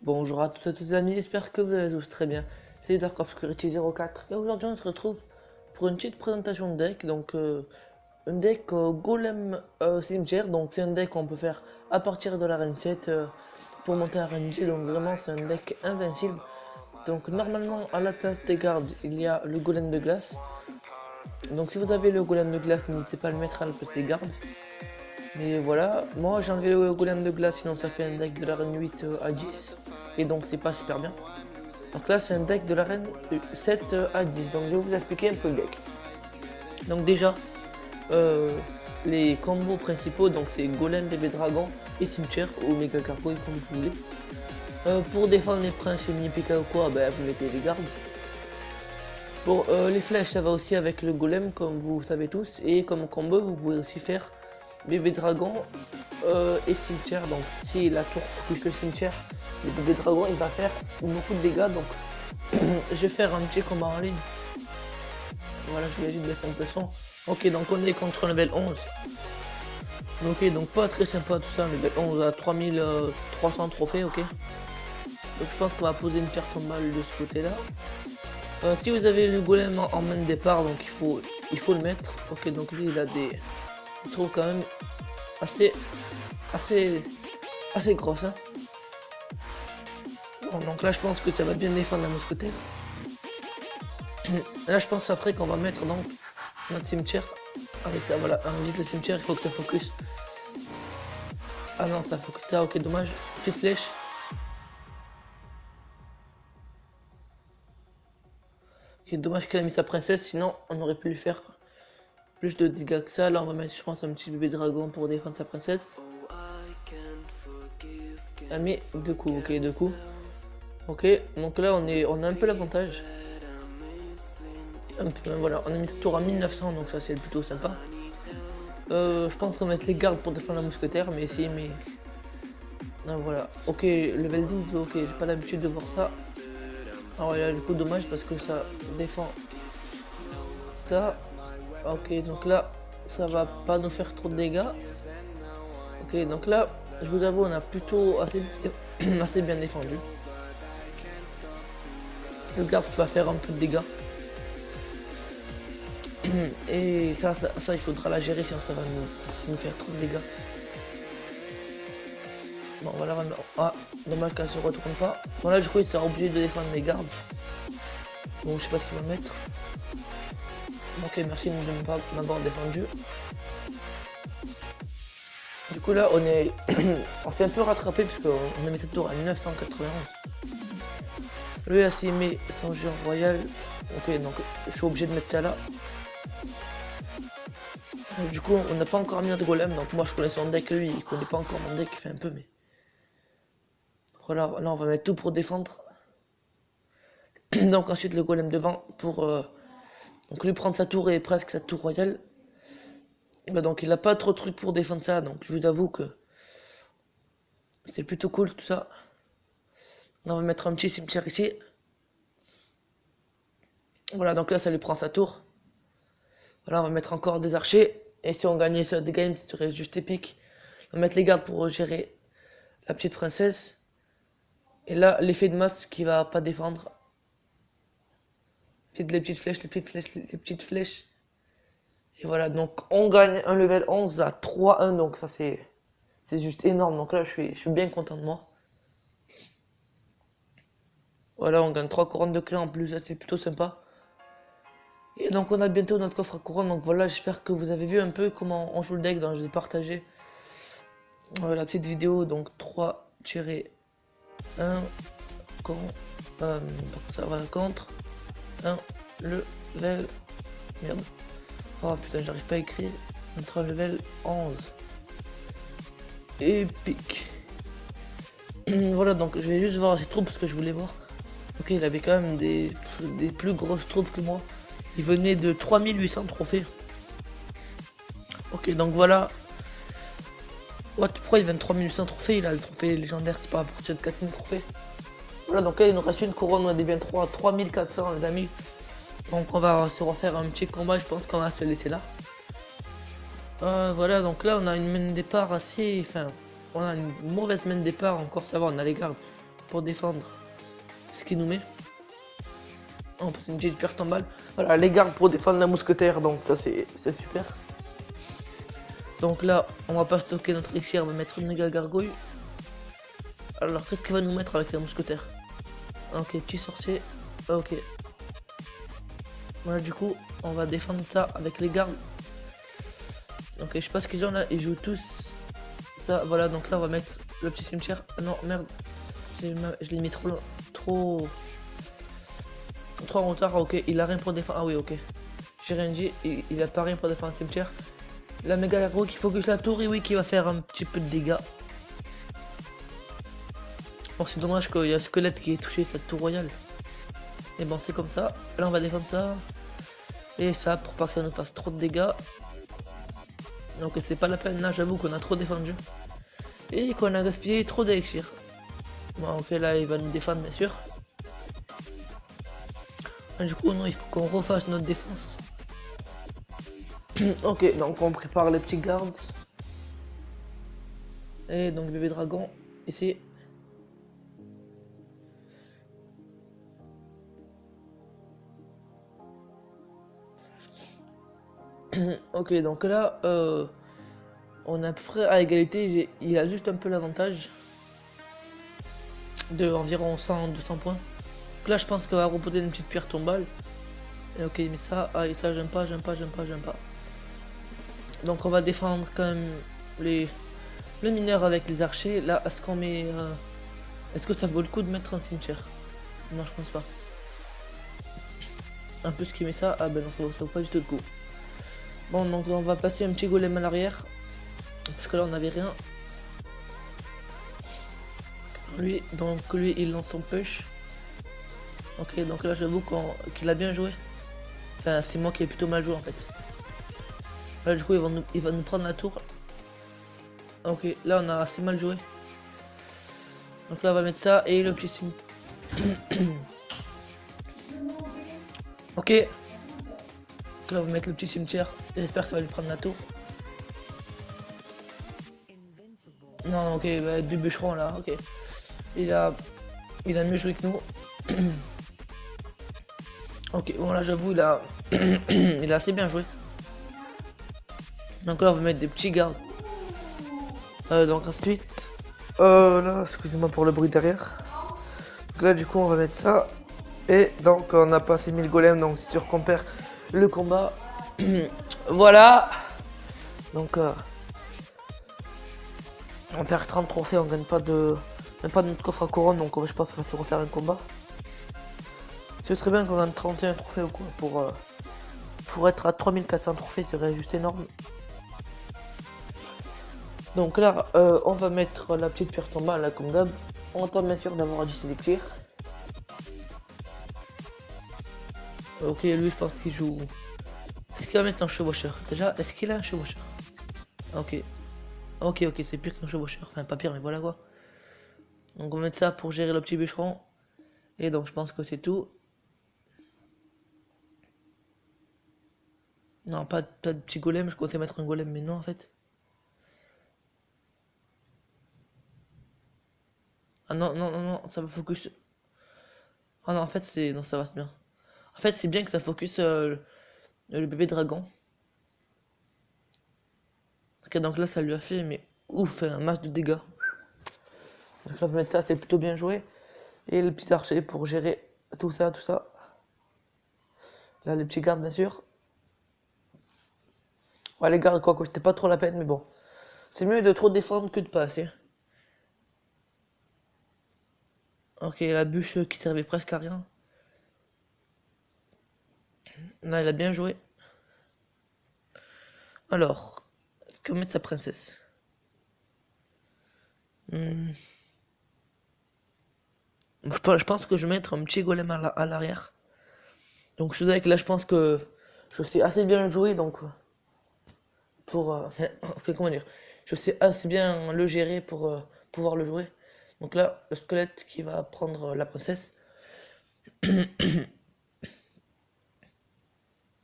Bonjour à toutes et à tous les amis, j'espère que vous allez tous très bien. C'est Dark Obscurity 04 et aujourd'hui on se retrouve pour une petite présentation de deck. Donc un deck Golem Cimetière, donc c'est un deck qu'on peut faire à partir de l'arène 7 pour monter à l'arène 10, donc vraiment c'est un deck invincible. Donc normalement à la place des gardes il y a le Golem de glace. Donc si vous avez le Golem de glace, n'hésitez pas à le mettre à la place des gardes. Mais voilà, moi j'ai enlevé le Golem de glace, sinon ça fait un deck de l'arène 8 à 10. Et donc c'est pas super bien. Donc là c'est un deck de l'arène 7 à 10. Donc je vais vous expliquer un peu le deck. Donc déjà, les combos principaux, donc c'est Golem, Bébé Dragon et Cimetière, ou Méga Gargouille comme vous voulez. Pour défendre les princes et mini-PK ou quoi, bah, vous mettez les gardes. Pour les flèches, ça va aussi avec le golem, comme vous savez tous. Et comme combo, vous pouvez aussi faire bébé dragon et cimetière. Donc si la tour touche le cimetière, le bébé dragon il va faire beaucoup de dégâts. Donc je vais faire un petit combat en ligne. Voilà, je vais juste baisser un peu le son. Ok, donc on est contre level 11. Ok, donc pas très sympa tout ça, level 11 à 3300 trophées, ok. Donc je pense qu'on va poser une pierre tombale de ce côté là. Si vous avez le golem en main de départ, donc il faut le mettre. Ok, donc lui il a des... Je trouve quand même assez grosse, hein. Bon, donc là je pense que ça va bien défendre la mousquetaire. Là je pense après qu'on va mettre donc notre cimetière. Avec ça, voilà, vite le cimetière, il faut que ça focus. Ah non, ça focus ça, ok, dommage. Petite flèche. Ok, dommage qu'elle a mis sa princesse, sinon on aurait pu lui faire plus de dégâts que ça. Là on va mettre, je pense, un petit bébé dragon pour défendre sa princesse. Elle met deux coups, ok, deux coups. Ok, donc là on a un peu l'avantage. Voilà, on a mis ce tour à 1900, donc ça c'est plutôt sympa. Je pense qu'on va mettre les gardes pour défendre la mousquetaire, mais si, mais... Non, voilà, ok, level 12, ok, j'ai pas l'habitude de voir ça. Alors il y a le coup dommage parce que ça défend ça. Ok, donc là, ça va pas nous faire trop de dégâts. Ok, donc là, je vous avoue, on a plutôt assez bien défendu. Le garde va faire un peu de dégâts. Et ça, il faudra la gérer, sinon ça va nous faire trop de dégâts. Bon, voilà, ah, dommage qu'elle se retourne pas. Bon, là, du coup, il sera obligé de défendre mes gardes. Bon, je sais pas ce qu'il va mettre. Ok, merci de ne pas m'avoir défendu. Du coup, là, on s'est un peu rattrapé puisqu'on a mis cette tour à 991. Lui, là, s'il met son jeu royal. Ok, donc je suis obligé de mettre ça là. Du coup, on n'a pas encore mis notre golem, donc moi je connais son deck, lui il connaît pas encore mon deck, il fait un peu, mais voilà, là on va mettre tout pour défendre. Donc ensuite le golem devant pour donc lui prendre sa tour et presque sa tour royale. Et bah donc il a pas trop de trucs pour défendre ça, donc je vous avoue que c'est plutôt cool tout ça. Là, on va mettre un petit cimetière ici. Voilà, donc là ça lui prend sa tour. Voilà, on va mettre encore des archers. Et si on gagnait ce game, ce serait juste épique. On va mettre les gardes pour gérer la petite princesse. Et là, l'effet de masse qui va pas défendre. Les petites flèches, les petites flèches, les petites flèches. Et voilà, donc on gagne un level 11 à 3-1, donc ça c'est juste énorme. Donc là, je suis bien content de moi. Voilà, on gagne 3 couronnes de clés en plus, ça c'est plutôt sympa. Et donc on a bientôt notre coffre à couronne, donc voilà, j'espère que vous avez vu un peu comment on joue le deck, donc je vais partager la petite vidéo, donc 3-1 quand ça va contre 1 level, merde, oh putain j'arrive pas à écrire, notre level 11, épique. Voilà, donc je vais juste voir ses troupes parce que je voulais voir. Ok, il avait quand même des plus grosses troupes que moi. Il venait de 3800 trophées. Ok, donc voilà. What, pourquoi il vient de 3800 trophées? Il a le trophée légendaire, c'est pas à partir de 4000 trophées. Voilà, donc là il nous reste une couronne, on est bien 3400 les amis. Donc on va se refaire un petit combat, je pense qu'on va se laisser là. Voilà, donc là on a une main de départ assez... Enfin, on a une mauvaise main de départ, encore ça va, on a les gardes. pour défendre ce qu'il nous met. En plus une petite pierre tombale. Voilà, les gardes pour défendre la mousquetaire, donc ça c'est super. Donc là, on va pas stocker notre élixir, on va mettre une méga gargouille. Alors qu'est-ce qu'il va nous mettre avec la mousquetaire? Ok, petit sorcier. Ok. Voilà, du coup, on va défendre ça avec les gardes. Ok, je sais pas ce qu'ils ont là, ils jouent tous ça. Voilà, donc là on va mettre le petit cimetière. Ah non, merde. Je l'ai mis trop en retard. Ok, il a rien pour défendre. Ah oui, ok. J'ai rien dit, il a pas rien pour défendre le cimetière. La méga aggro qui focus la tour et oui, qui va faire un petit peu de dégâts. Bon, c'est dommage qu'il y a un squelette qui ait touché cette tour royale. Mais bon, c'est comme ça. Là, on va défendre ça. Et ça, pour pas que ça nous fasse trop de dégâts. Donc, c'est pas la peine. Là, j'avoue qu'on a trop défendu. Et qu'on a gaspillé trop d'élixir. Bon, ok, là, il va nous défendre, bien sûr. Et du coup, non, il faut qu'on refasse notre défense. Ok, donc on prépare les petits gardes. Et donc, bébé dragon, ici. Ok, donc là, on est à peu près à égalité. Il a juste un peu l'avantage de environ 100-200 points. Donc là, je pense qu'on va reposer une petite pierre tombale. Et ok, mais ça, ah, et ça, j'aime pas. Donc on va défendre quand même le mineur avec les archers. Là, est-ce qu'on met... est-ce que ça vaut le coup de mettre un cimetière? Non, je pense pas. Un peu ce qui met ça, ah ben non, ça vaut pas du tout le coup. Bon, donc on va passer un petit golem à l'arrière. Parce que là, on n'avait rien. Lui, donc lui, il lance son push. Ok, donc là, j'avoue qu'il a bien joué. Enfin, c'est moi qui ai plutôt mal joué en fait. Là, du coup, il va nous prendre la tour. Ok, là, on a assez mal joué. Donc là, on va mettre ça et le petit sim. Ok. Donc là, on va mettre le petit cimetière. J'espère que ça va lui prendre la tour. Non, ok, bah, du bûcheron là, ok. Il a mieux joué que nous. Ok, bon là j'avoue il a assez bien joué. Donc là on va mettre des petits gardes. Donc ensuite, là excusez-moi pour le bruit derrière. Donc là du coup on va mettre ça. Et donc on a passé 1000 golems, donc c'est sûr qu'on perd le combat. Voilà. Donc on perd 30 trophées, on gagne pas de... Même pas de notre coffre à couronne, donc je pense qu'on va se refaire un combat. Ce serait bien qu'on gagne 31 trophées ou quoi pour être à 3400 trophées, ce serait juste énorme. Donc là, on va mettre la petite pierre tombale là comme d'hab. On attend bien sûr d'avoir du élixir. Ok, lui je pense qu'il joue... Est-ce qu'il va mettre son chevaucheur? Déjà, est-ce qu'il a un chevaucheur? Ok. Ok, c'est pire qu'un chevaucheur. Enfin, pas pire, mais voilà quoi. Donc on va mettre ça pour gérer le petit bûcheron. Et donc je pense que c'est tout. Non, pas de petit golem, je comptais mettre un golem, mais non en fait. Ah non, ça va focus. Ah non, en fait c'est... Non, ça va, c'est bien. En fait c'est bien que ça focus le bébé dragon. Ok, donc là ça lui a fait, mais ouf, un masse de dégâts. Donc là on va mettre ça, c'est plutôt bien joué. Et le petit archer pour gérer tout ça. Là les petits gardes bien sûr. Ouais les gardes quoi que c'était pas trop la peine, mais bon. C'est mieux de trop défendre que de pas assez. Ok, la bûche qui servait presque à rien. Là, elle a bien joué. Alors, est-ce qu'on va mettre sa princesse? Je pense que je vais mettre un petit golem à l'arrière. Donc, je dirais que là, je pense que je sais assez bien jouer, donc pour... comment dire? Je sais assez bien le gérer pour pouvoir le jouer. Donc là, le squelette qui va prendre la princesse.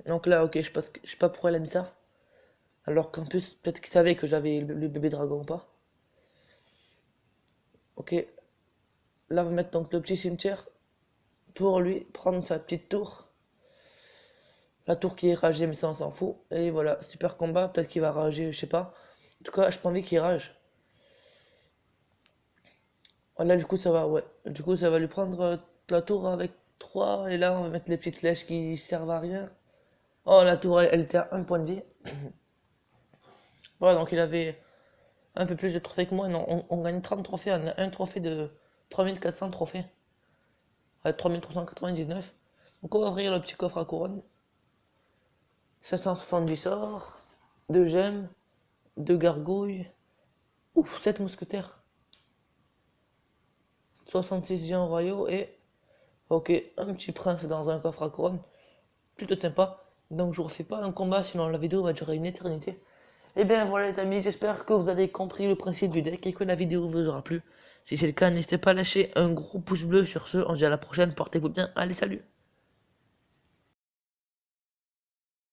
Donc là, ok, je sais pas pourquoi elle a mis ça. Alors qu'en plus, peut-être qu'il savait que j'avais le bébé dragon ou pas. Ok. Là, on va mettre donc le petit cimetière pour lui prendre sa petite tour. La tour qui est ragée, mais ça on s'en fout. Et voilà, super combat, peut-être qu'il va rager, je sais pas. En tout cas, j'ai pas envie qu'il rage. Là, du coup, ça va, ouais. Du coup, ça va lui prendre la tour avec 3. Et là, on va mettre les petites flèches qui servent à rien. Oh, la tour, elle était à 1 point de vie. Voilà, donc il avait un peu plus de trophées que moi. Non, on gagne 30 trophées. On a un trophée de 3400 trophées. À 3399. Donc, on va ouvrir le petit coffre à couronne. 770 sorts. 2 gemmes. 2 gargouilles. Ouf, 7 mousquetaires. 66 géants royaux et... Ok, un petit prince dans un coffre à couronne. Plutôt sympa. Donc je ne refais pas un combat, sinon la vidéo va durer une éternité. Et bien voilà les amis, j'espère que vous avez compris le principe du deck et que la vidéo vous aura plu. Si c'est le cas, n'hésitez pas à lâcher un gros pouce bleu. Sur ce, on se dit à la prochaine, portez-vous bien, allez salut!